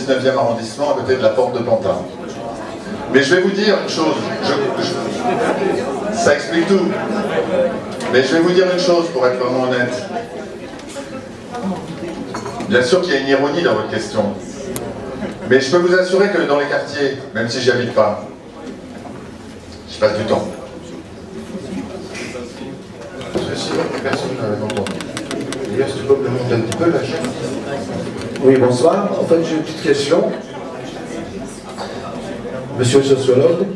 19e arrondissement, à côté de la porte de Pantin. Mais je vais vous dire une chose, ça explique tout. Mais je vais vous dire une chose pour être vraiment honnête. Bien sûr qu'il y a une ironie dans votre question. Mais je peux vous assurer que dans les quartiers, même si j'y habite pas, je passe du temps. Est-ce que tu peux me monter un petit peu la chaîne? Oui, bonsoir. En fait, j'ai une petite question. Monsieur le sociologue,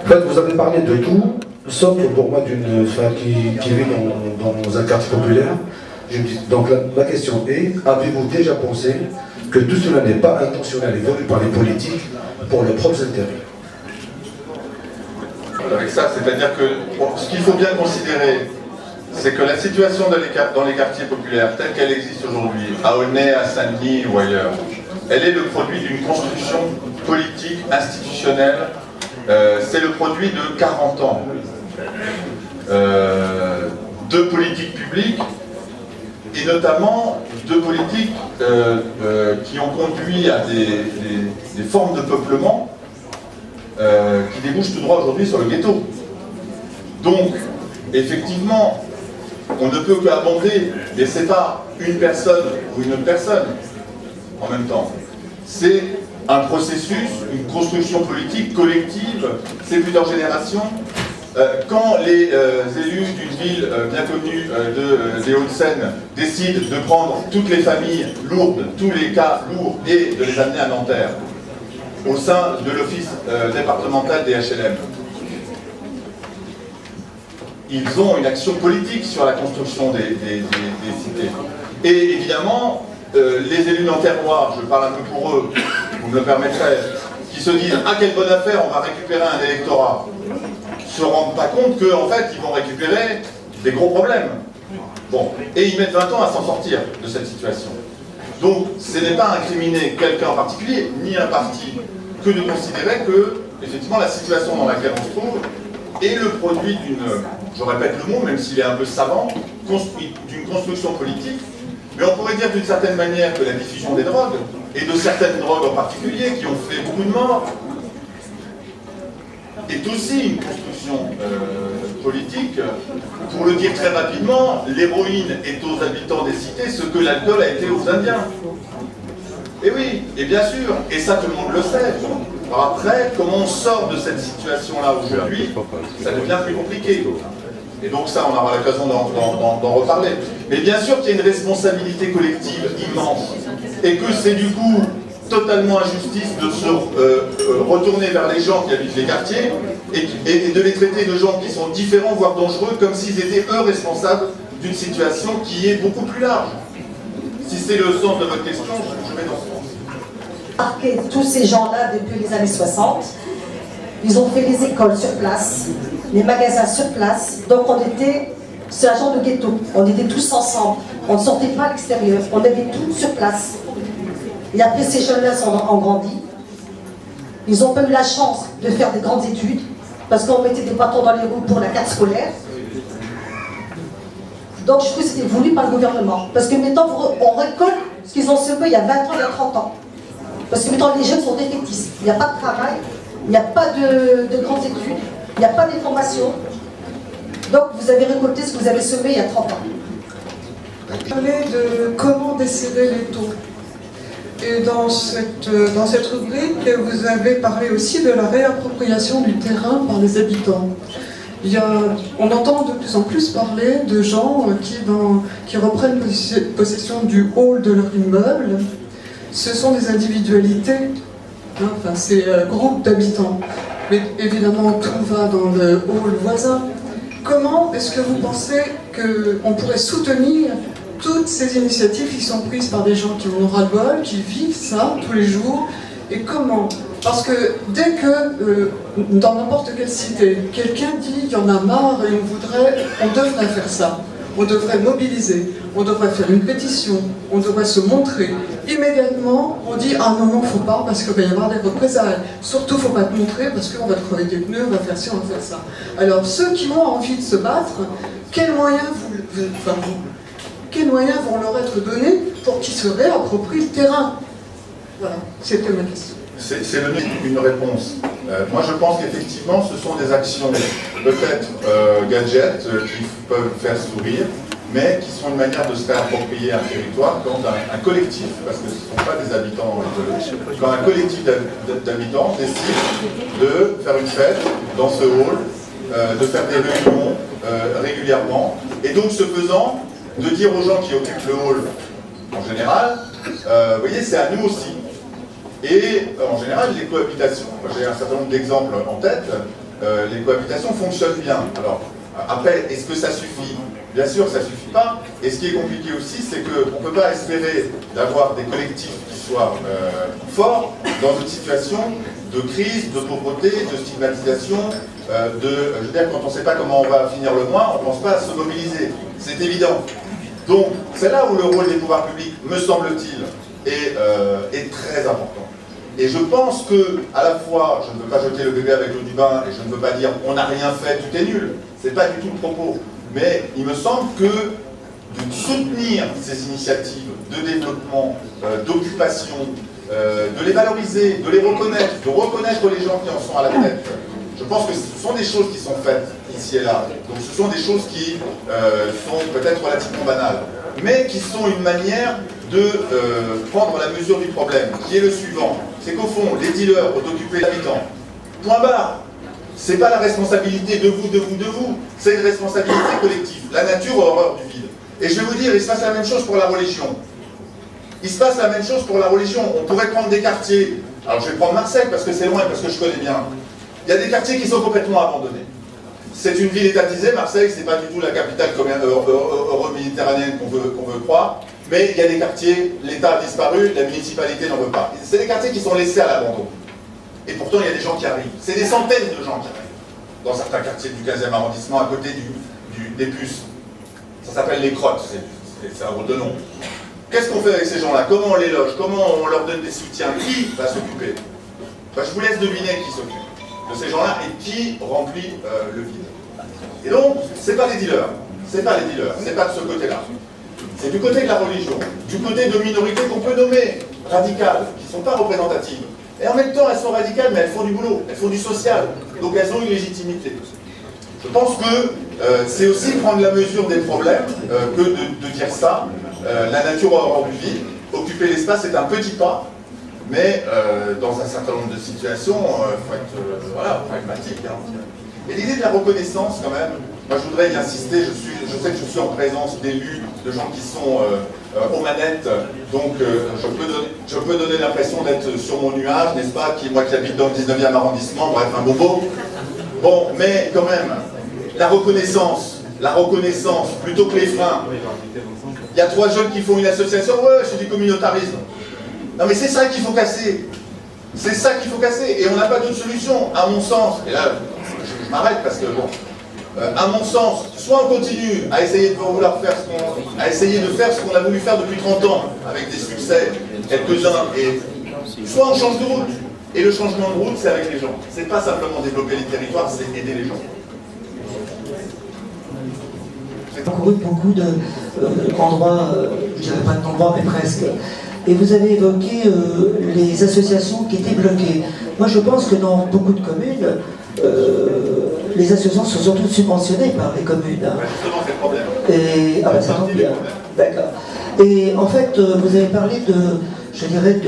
en fait, vous avez parlé de tout, sauf pour moi d'une femme qui vit dans un quartier populaire. Donc la question est, avez-vous déjà pensé que tout cela n'est pas intentionnel et voulu par les politiques pour leurs propres intérêts? Avec ça, c'est-à-dire que ce qu'il faut bien considérer, c'est que la situation dans les quartiers populaires, telle qu'elle existe aujourd'hui, à Aulnay, à Saint-Denis ou ailleurs, elle est le produit d'une construction politique, institutionnelle. C'est le produit de 40 ans de politique publique, et notamment de politiques qui ont conduit à des formes de peuplement qui débouchent tout droit aujourd'hui sur le ghetto. Donc, effectivement, on ne peut qu'abonder, mais ce n'est pas une personne ou une autre personne en même temps. C'est un processus, une construction politique collective, c'est plusieurs générations. Quand les élus d'une ville bien connue des Hauts-de-Seine décident de prendre toutes les familles lourdes, tous les cas lourds, et de les amener à Nanterre, au sein de l'office départemental des HLM, ils ont une action politique sur la construction des cités. Et évidemment, les élus nanterrois, je parle un peu pour eux, vous me le permettrez, qui se disent « Ah, quelle bonne affaire, on va récupérer un électorat », ne se rendent pas compte qu'en fait, ils vont récupérer des gros problèmes. Bon, et ils mettent 20 ans à s'en sortir de cette situation. Donc, ce n'est pas incriminer quelqu'un en particulier, ni un parti, que de considérer que, effectivement, la situation dans laquelle on se trouve est le produit d'une, je répète le mot, même s'il est un peu savant, d'une construction politique. Mais on pourrait dire d'une certaine manière que la diffusion des drogues, et de certaines drogues en particulier, qui ont fait beaucoup de morts, est aussi une construction politique. Pour le dire très rapidement, l'héroïne est aux habitants des cités ce que l'alcool a été aux Indiens. Et oui, et bien sûr, et ça tout le monde le sait. Alors après, comment on sort de cette situation-là aujourd'hui, ça devient plus compliqué. Et donc ça, on aura l'occasion d'en reparler. Mais bien sûr qu'il y a une responsabilité collective immense, et que c'est du coup totalement injustice de se retourner vers les gens qui habitent les quartiers et de les traiter de gens qui sont différents, voire dangereux, comme s'ils étaient eux responsables d'une situation qui est beaucoup plus large. Si c'est le sens de votre question, je vais dans ce sens. Tous ces gens-là, depuis les années 60, ils ont fait les écoles sur place, les magasins sur place, donc on était, c'est un genre de ghetto, on était tous ensemble, on ne sortait pas à l'extérieur, on avait tout sur place. Et après, ces jeunes-là ont grandi. Ils n'ont pas eu la chance de faire des grandes études, parce qu'on mettait des bâtons dans les roues pour la carte scolaire. Donc je trouve que c'était voulu par le gouvernement. Parce que maintenant, on récolte ce qu'ils ont semé il y a 20 ans, il y a 30 ans. Parce que maintenant, les jeunes sont défaitistes. Il n'y a pas de travail, il n'y a pas de grandes études, il n'y a pas d'information. Donc vous avez récolté ce que vous avez semé il y a 30 ans. Vous parlez de comment décider les taux. Et dans cette rubrique, vous avez parlé aussi de la réappropriation du terrain par les habitants. On entend de plus en plus parler de gens qui reprennent possession du hall de leur immeuble. Ce sont des individualités, hein, enfin c'est un groupe d'habitants. Mais évidemment, tout va dans le hall voisin. Comment est-ce que vous pensez qu'on pourrait soutenir toutes ces initiatives qui sont prises par des gens qui en ont ras-le-bol, qui vivent ça tous les jours? Et comment? Parce que dès que, dans n'importe quelle cité, quelqu'un dit qu'il y en a marre et on devrait faire ça, on devrait mobiliser, on devrait faire une pétition, on devrait se montrer, immédiatement on dit « Ah non, non, faut pas parce qu'il va y avoir des représailles, surtout faut pas te montrer parce qu'on va te crever des pneus, on va faire ci, on va faire ça ». Alors ceux qui ont envie de se battre, quels moyens vont leur être donnés pour qu'ils se réapproprient le terrain? Voilà, c'était ma question. C'est une réponse. Moi, je pense qu'effectivement, ce sont des actions peut-être gadgets qui peuvent faire sourire, mais qui sont une manière de se réapproprier un territoire quand un collectif, parce que ce ne sont pas des habitants, quand un collectif d'habitants décide de faire une fête dans ce hall, de faire des réunions régulièrement, et donc ce faisant, de dire aux gens qui occupent le hall, en général, vous voyez, c'est à nous aussi. Et en général, les cohabitations, j'ai un certain nombre d'exemples en tête, les cohabitations fonctionnent bien. Alors, après, est-ce que ça suffit? Bien sûr, ça ne suffit pas. Et ce qui est compliqué aussi, c'est qu'on ne peut pas espérer d'avoir des collectifs qui soient forts dans une situation de crise, de pauvreté, de stigmatisation, je veux dire, quand on ne sait pas comment on va finir le mois, on ne pense pas à se mobiliser. C'est évident. Donc, c'est là où le rôle des pouvoirs publics, me semble-t-il, est très important. Et je pense que, à la fois, je ne veux pas jeter le bébé avec l'eau du bain, et je ne veux pas dire on n'a rien fait, tout est nul. C'est pas du tout le propos. Mais il me semble que de soutenir ces initiatives de développement, d'occupation, de les valoriser, de les reconnaître, de reconnaître les gens qui en sont à la tête, je pense que ce sont des choses qui sont faites ici et là. Donc ce sont des choses qui sont peut-être relativement banales, mais qui sont une manière de prendre la mesure du problème, qui est le suivant. C'est qu'au fond, les dealers ont occupé l'habitant. Point barre. C'est pas la responsabilité de vous, c'est une responsabilité collective. La nature a horreur du vide. Et je vais vous dire, il se passe la même chose pour la religion. Il se passe la même chose pour la religion. On pourrait prendre des quartiers. Alors je vais prendre Marseille parce que c'est loin, parce que je connais bien. Il y a des quartiers qui sont complètement abandonnés. C'est une ville étatisée, Marseille, c'est pas du tout la capitale euro-méditerranéenne qu'on veut croire. Mais il y a des quartiers, l'État a disparu, la municipalité n'en veut pas. C'est des quartiers qui sont laissés à l'abandon. Et pourtant, il y a des gens qui arrivent. C'est des centaines de gens qui arrivent. Dans certains quartiers du 15e arrondissement, à côté des puces. Ça s'appelle les crottes, c'est un drôle de nom. Qu'est-ce qu'on fait avec ces gens-là? Comment on les loge? Comment on leur donne des soutiens? Qui va s'occuper? Je vous laisse deviner qui s'occupe de ces gens-là et qui remplit le vide. Et donc, c'est pas les dealers. C'est pas les dealers. C'est pas de ce côté-là. C'est du côté de la religion. Du côté de minorités qu'on peut nommer radicales, qui ne sont pas représentatives. Et en même temps, elles sont radicales, mais elles font du boulot, elles font du social. Donc elles ont une légitimité. Je pense que c'est aussi prendre la mesure des problèmes que de dire ça. La nature a horreur du vide. Occuper l'espace est un petit pas, mais dans un certain nombre de situations, il faut être pragmatique. Hein. Et l'idée de la reconnaissance, quand même, moi je voudrais y insister, je sais que je suis en présence d'élus, de gens qui sont aux manettes, donc je peux donner l'impression d'être sur mon nuage, n'est-ce pas, moi qui habite dans le 19e arrondissement, bref, un bobo. Bon, mais quand même, la reconnaissance, plutôt que les freins. Il y a 3 jeunes qui font une association, ouais, c'est du communautarisme. Non mais c'est ça qu'il faut casser. C'est ça qu'il faut casser. Et on n'a pas d'autre solution, à mon sens. Et là, je m'arrête parce que, bon, à mon sens, soit on continue à essayer de faire ce qu'on a voulu faire depuis 30 ans, avec des succès, quelques-uns, et soit on change de route. Et le changement de route, c'est avec les gens. C'est pas simplement développer les territoires, c'est aider les gens. J'ai parcouru beaucoup d'endroits, je dirais pas d'endroits, mais presque. Et vous avez évoqué les associations qui étaient bloquées. Moi, je pense que dans beaucoup de communes, les associations sont surtout subventionnées par les communes. Hein. Justement, c'est le problème. Et, ah ben, ça tombe bien. D'accord. Et en fait, vous avez parlé je dirais,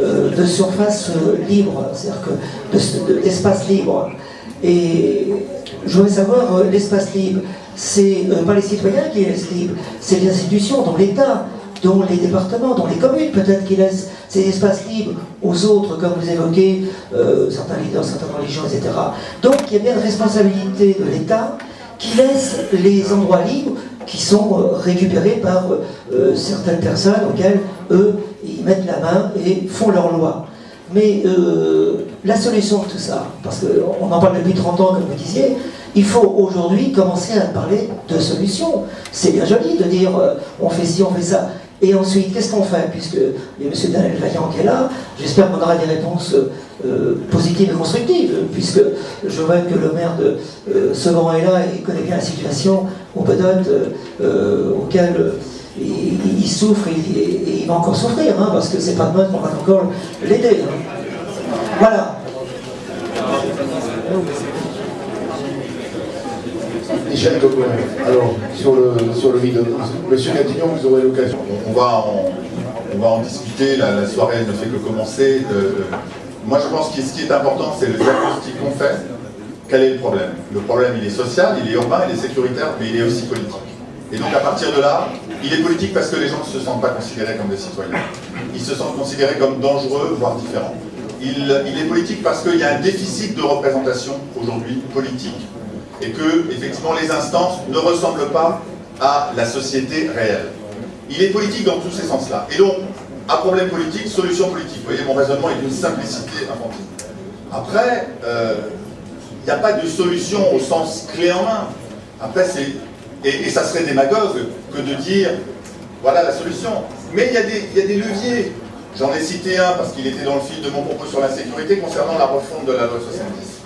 de surface libre, c'est-à-dire d'espace libre. Et je voudrais savoir, l'espace libre, c'est pas les citoyens qui laissent libre, c'est les institutions, dont l'État, dont les départements, dont les communes, peut-être qui laissent ces espaces libres aux autres, comme vous évoquez, certains leaders, certaines religions, etc. Donc il y a bien une responsabilité de l'État qui laisse les endroits libres qui sont récupérés par certaines personnes auxquelles, eux, ils mettent la main et font leur loi. Mais la solution de tout ça, parce qu'on en parle depuis 30 ans, comme vous disiez, il faut aujourd'hui commencer à parler de solutions. C'est bien joli de dire on fait ci, on fait ça. Et ensuite, qu'est-ce qu'on fait? Puisque il y a M. Daniel Vaillant qui est là, j'espère qu'on aura des réponses positives et constructives, puisque je vois que le maire de Sevran est là et connaît bien la situation, ou peut-être auquel il souffre et il va encore souffrir, hein, parce que c'est pas demain qu'on va encore l'aider. Hein. Voilà. Michel Coquelin, alors sur le Middle East, Monsieur Gatignon, vous aurez l'occasion. On va en discuter, la soirée ne fait que commencer. Moi je pense que ce qui est important, c'est le diagnostic qu'on fait. Quel est le problème? Le problème, il est social, il est urbain, il est sécuritaire, mais il est aussi politique. Et donc à partir de là, il est politique parce que les gens ne se sentent pas considérés comme des citoyens. Ils se sentent considérés comme dangereux, voire différents. Il est politique parce qu'il y a un déficit de représentation aujourd'hui politique et que, effectivement, les instances ne ressemblent pas à la société réelle. Il est politique dans tous ces sens-là. Et donc, à problème politique, solution politique. Vous voyez, mon raisonnement est d'une simplicité infantile. Après, il n'y a pas de solution au sens clé en main. Après, et ça serait démagogue que de dire, voilà la solution. Mais il y a des leviers. J'en ai cité un parce qu'il était dans le fil de mon propos sur la sécurité concernant la refonte de la loi 70.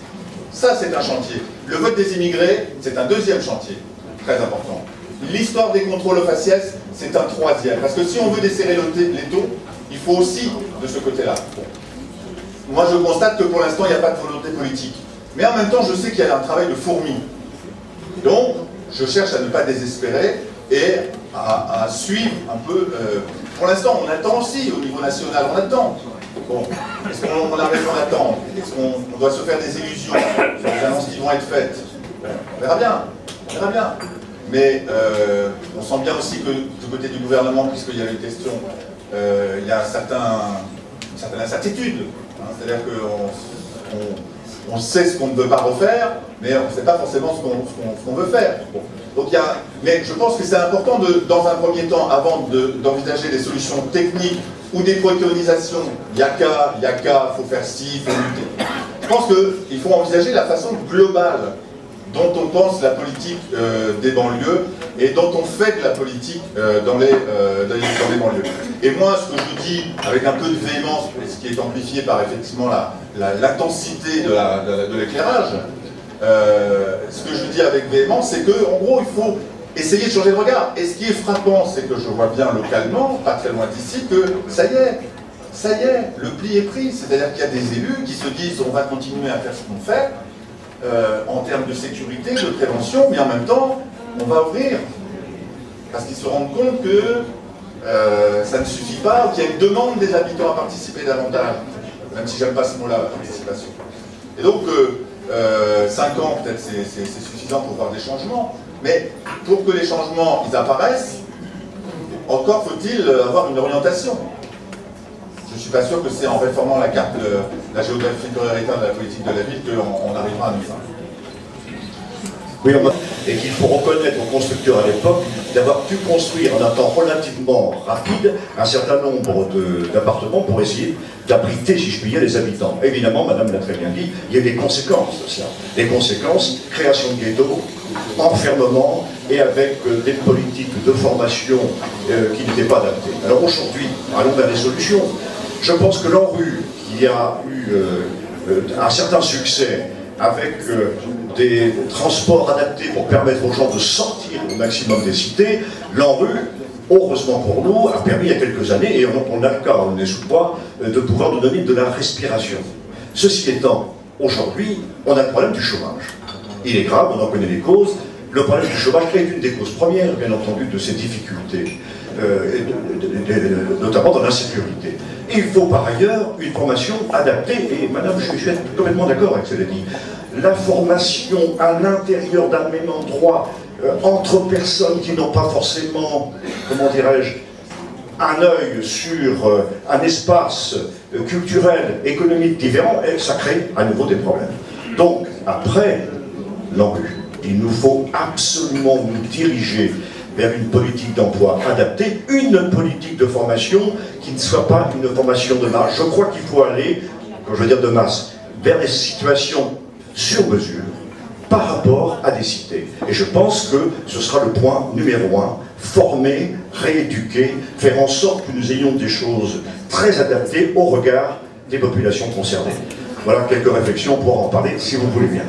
Ça, c'est un chantier. Le vote des immigrés, c'est un deuxième chantier, très important. L'histoire des contrôles aux faciès, c'est un troisième. Parce que si on veut desserrer les taux, il faut aussi de ce côté-là. Moi, je constate que pour l'instant, il n'y a pas de volonté politique. Mais en même temps, je sais qu'il y a un travail de fourmi. Donc, je cherche à ne pas désespérer et à suivre un peu. Pour l'instant, on attend aussi au niveau national, on attend. Bon, est-ce qu'on a raison d'attendre? Est-ce qu'on doit se faire des illusions sur les annonces qui vont être faites? On verra bien, on verra bien. Mais on sent bien aussi que du côté du gouvernement, puisqu'il y a une question, il y a une certaine incertitude. Hein, c'est-à-dire qu'on sait ce qu'on ne veut pas refaire, mais on ne sait pas forcément ce qu'on veut faire. Bon. Donc, mais je pense que c'est important, dans un premier temps, avant d'envisager des solutions techniques ou des préconisations, il y a qu'à, il faut faire ci, il faut lutter. Je pense qu'il faut envisager la façon globale dont on pense la politique des banlieues et dont on fait de la politique dans les banlieues. Et moi, ce que je dis avec un peu de véhémence, ce qui est amplifié par effectivement l'intensité de l'éclairage, ce que je dis avec véhémence, c'est qu'en gros, il faut essayer de changer de regard. Et ce qui est frappant, c'est que je vois bien localement, pas très loin d'ici, que ça y est, le pli est pris. C'est-à-dire qu'il y a des élus qui se disent on va continuer à faire ce qu'on fait, en termes de sécurité, de prévention, mais en même temps, on va ouvrir. Parce qu'ils se rendent compte que ça ne suffit pas, qu'il y a une demande des habitants à participer davantage, même si j'aime pas ce mot-là, la participation. Et donc, 5 ans, peut-être, c'est suffisant pour voir des changements, mais pour que les changements ils apparaissent, encore faut-il avoir une orientation. Je ne suis pas sûr que c'est en réformant la carte, la géographie prioritaire de la politique de la ville qu'on arrivera à nous faire. Oui, et qu'il faut reconnaître aux constructeurs à l'époque d'avoir pu construire en un temps relativement rapide un certain nombre d'appartements pour essayer d'abriter, si je puis dire, les habitants. Évidemment, madame l'a très bien dit, il y a des conséquences de cela. Les conséquences, création de ghettos, enfermement, et avec des politiques de formation qui n'étaient pas adaptées. Alors aujourd'hui, allons vers des solutions. Je pense que l'ANRU, qui a eu un certain succès avec des transports adaptés pour permettre aux gens de sortir au maximum des cités, l'ANRU, heureusement pour nous, a permis il y a quelques années, et on a le cas, on est sous poids, de pouvoir nous donner de la respiration. Ceci étant, aujourd'hui, on a le problème du chômage. Il est grave, on en connaît les causes. Le problème du chômage est une des causes premières, bien entendu, de ces difficultés, notamment dans l'insécurité. Il faut par ailleurs une formation adaptée, et madame, je suis complètement d'accord avec ce qu'elle a dit. La formation à l'intérieur d'un même endroit, entre personnes qui n'ont pas forcément, comment dirais-je, un œil sur un espace culturel, économique différent, et ça crée à nouveau des problèmes. Donc, après l'ANRU, il nous faut absolument nous diriger vers une politique d'emploi adaptée, une politique de formation qui ne soit pas une formation de masse. Je crois qu'il faut aller, quand je veux dire de masse, vers des situations sur mesure par rapport à des cités. Et je pense que ce sera le point numéro 1, former, rééduquer, faire en sorte que nous ayons des choses très adaptées au regard des populations concernées. Voilà quelques réflexions pour en parler, si vous voulez bien.